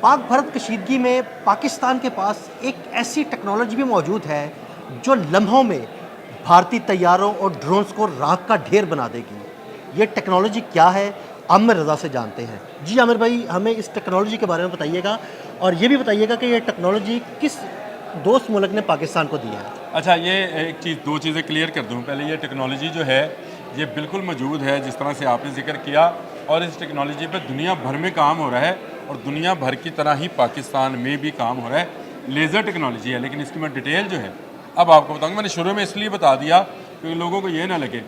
پاک بھارت کشیدگی میں پاکستان کے پاس ایک ایسی ٹیکنالوجی بھی موجود ہے جو لمحوں میں بھارتی طیاروں اور ڈرونز کو راکھ کا ڈھیر بنا دے گی. یہ ٹیکنالوجی کیا ہے؟ عامر رضا سے جانتے ہیں. جی عامر بھائی، ہمیں اس ٹیکنالوجی کے بارے میں بتائیے گا، اور یہ بھی بتائیے گا کہ یہ ٹیکنالوجی کس دوست ملک نے پاکستان کو دیا ہے. اچھا، یہ ایک چیز، دو چیزیں کلیئر کر دوں. پہلے یہ ٹیکنالوجی جو ہے یہ بالکل موجود ہے جس طرح سے آپ نے ذکر کیا، اور اس ٹیکنالوجی پہ دنیا بھر میں کام ہو رہا ہے، اور دنیا بھر کی طرح ہی پاکستان میں بھی کام ہو رہا ہے. لیزر ٹیکنالوجی ہے، لیکن اس کی میں ڈیٹیل جو ہے اب آپ کو بتاؤں گا. میں نے شروع میں اس لیے بتا دیا کیونکہ لوگوں کو یہ نہ لگے.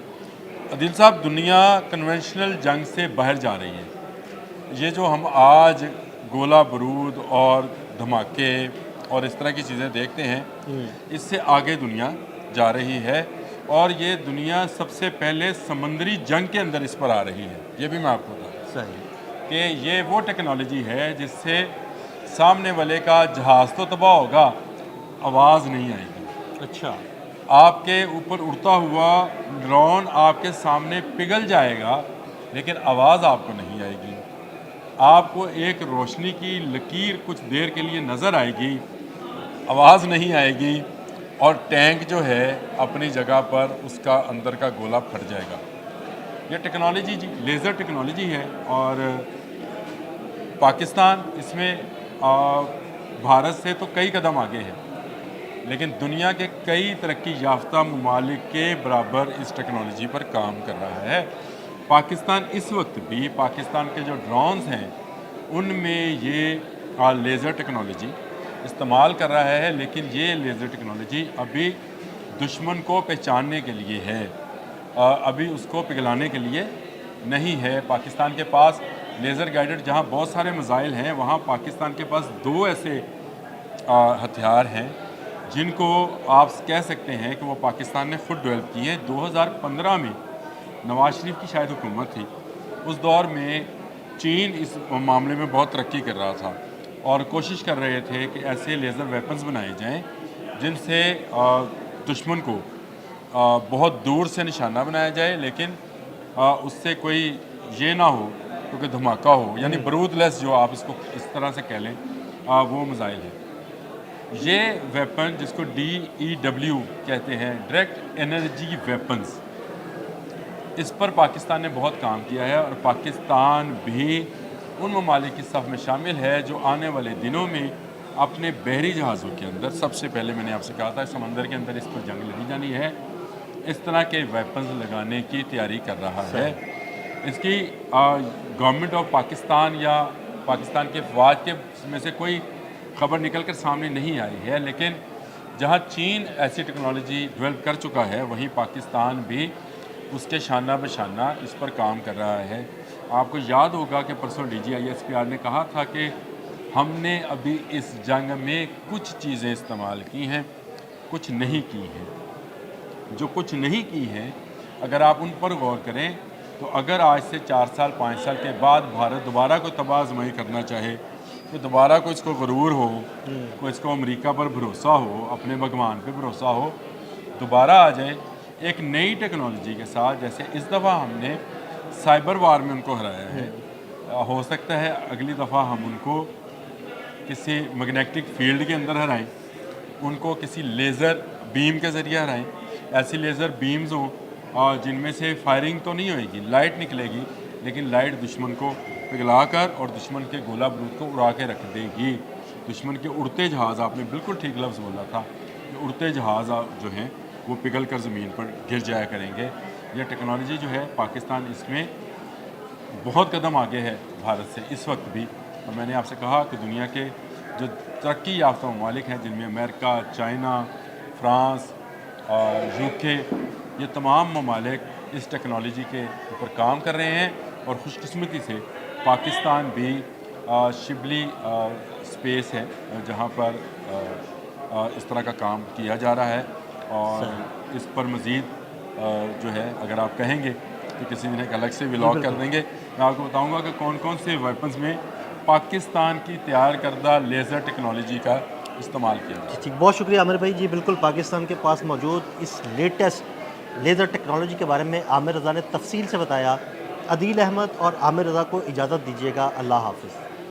عدیل صاحب، دنیا کنونشنل جنگ سے باہر جا رہی ہے. یہ جو ہم آج گولہ بارود اور دھماکے اور اس طرح کی چیزیں دیکھتے ہیں، اس سے آگے دنیا جا رہی ہے، اور یہ دنیا سب سے پہلے سمندری جنگ کے اندر اس پر آ رہی ہے. یہ بھی میں آپ کو بتا دوں صحیح. کہ یہ وہ ٹیکنالوجی ہے جس سے سامنے والے کا جہاز تو تباہ ہوگا، آواز نہیں آئے گی. اچھا. آپ کے اوپر اڑتا ہوا ڈرون آپ کے سامنے پگھل جائے گا، لیکن آواز آپ کو نہیں آئے گی. آپ کو ایک روشنی کی لکیر کچھ دیر کے لیے نظر آئے گی، آواز نہیں آئے گی، اور ٹینک جو ہے اپنی جگہ پر اس کا اندر کا گولا پھٹ جائے گا. یہ ٹیکنالوجی لیزر ٹیکنالوجی ہے، اور پاکستان اس میں بھارت سے تو کئی قدم آگے ہے، لیکن دنیا کے کئی ترقی یافتہ ممالک کے برابر اس ٹیکنالوجی پر کام کر رہا ہے. پاکستان اس وقت بھی، پاکستان کے جو ڈرونز ہیں ان میں یہ لیزر ٹیکنالوجی استعمال کر رہا ہے، لیکن یہ لیزر ٹیکنالوجی ابھی دشمن کو پہچاننے کے لیے ہے، ابھی اس کو پگھلانے کے لیے نہیں ہے. پاکستان کے پاس لیزر گائیڈڈ جہاں بہت سارے میزائل ہیں، وہاں پاکستان کے پاس دو ایسے ہتھیار ہیں جن کو آپ کہہ سکتے ہیں کہ وہ پاکستان نے خود ڈیولپ کی ہیں. 2015 میں نواز شریف کی شاید حکومت تھی، اس دور میں چین اس معاملے میں بہت ترقی کر رہا تھا، اور کوشش کر رہے تھے کہ ایسے لیزر ویپنز بنائے جائیں جن سے دشمن کو بہت دور سے نشانہ بنایا جائے، لیکن اس سے کوئی یہ نہ ہو کیونکہ دھماکہ ہو، یعنی بارود لیس، جو آپ اس کو اس طرح سے کہہ لیں، وہ میزائل ہے. یہ ویپن جس کو DEW کہتے ہیں، ڈائریکٹ انرجی ویپنز، اس پر پاکستان نے بہت کام کیا ہے، اور پاکستان بھی ان ممالک کی صف میں شامل ہے جو آنے والے دنوں میں اپنے بحری جہازوں کے اندر، سب سے پہلے میں نے آپ سے کہا تھا سمندر کے اندر اس پر جنگ لڑی جانی ہے، اس طرح کے ویپنز لگانے کی تیاری کر رہا ہے. اس کی گورنمنٹ آف پاکستان یا پاکستان کے فوج کے میں سے کوئی خبر نکل کر سامنے نہیں آئی ہے، لیکن جہاں چین ایسی ٹیکنالوجی ڈیولپ کر چکا ہے، وہیں پاکستان بھی اس کے شانہ بشانہ اس پر کام کر رہا ہے. آپ کو یاد ہوگا کہ پرسوں DGISPR نے کہا تھا کہ ہم نے ابھی اس جنگ میں کچھ چیزیں استعمال کی ہیں، کچھ نہیں کی ہیں. جو کچھ نہیں کی ہیں، اگر آپ ان پر غور کریں تو اگر آج سے 4 سال 5 سال کے بعد بھارت دوبارہ کو تباہ آزمائی کرنا چاہے، کہ دوبارہ کو اس کو غرور ہو، کو اس کو امریکہ پر بھروسہ ہو، اپنے بھگوان پہ بھروسہ ہو، دوبارہ آ جائے ایک نئی ٹیکنالوجی کے ساتھ. جیسے اس دفعہ ہم نے سائبر وار میں ان کو ہرایا ہے، ہو سکتا ہے اگلی دفعہ ہم ان کو کسی میگنیٹک فیلڈ کے اندر ہرائیں، ان کو کسی لیزر بیم کے ذریعے ہرائیں. ایسی لیزر بیمز ہوں جن میں سے فائرنگ تو نہیں ہوئے گی، لائٹ نکلے گی، لیکن لائٹ دشمن کو پگھلا کر اور دشمن کے گولہ بارود کو اڑا کے رکھ دے گی. دشمن کے اڑتے جہاز، آپ نے بالکل ٹھیک لفظ بولا تھا کہ اڑتے جہاز جو ہیں وہ پگھل کر زمین پر گر جایا کریں گے. یہ ٹیکنالوجی جو ہے پاکستان اس میں بہت قدم آگے ہے بھارت سے اس وقت بھی. اور میں نے آپ سے کہا کہ دنیا کے جو ترقی یافتہ ممالک ہیں، جن میں امریکہ، چائنا، فرانس اور UK، یہ تمام ممالک اس ٹیکنالوجی کے اوپر کام کر رہے ہیں، اور خوش قسمتی سے پاکستان بھی شبلی اسپیس ہے جہاں پر اس طرح کا کام کیا جا رہا ہے. اور اس پر مزید جو ہے اگر آپ کہیں گے تو کسی دن ایک الگ سے ولاگ کر دیں گے. میں آپ کو بتاؤں گا کہ کون کون سے ویپنز میں پاکستان کی تیار کردہ لیزر ٹیکنالوجی کا استعمال کیا جائے. ٹھیک، بہت شکریہ عامر بھائی. جی بالکل، پاکستان کے پاس موجود اس لیٹسٹ لیزر ٹیکنالوجی کے بارے میں عامر رضا نے تفصیل سے بتایا. عدیل احمد اور عامر رضا کو اجازت دیجیے گا. اللہ حافظ.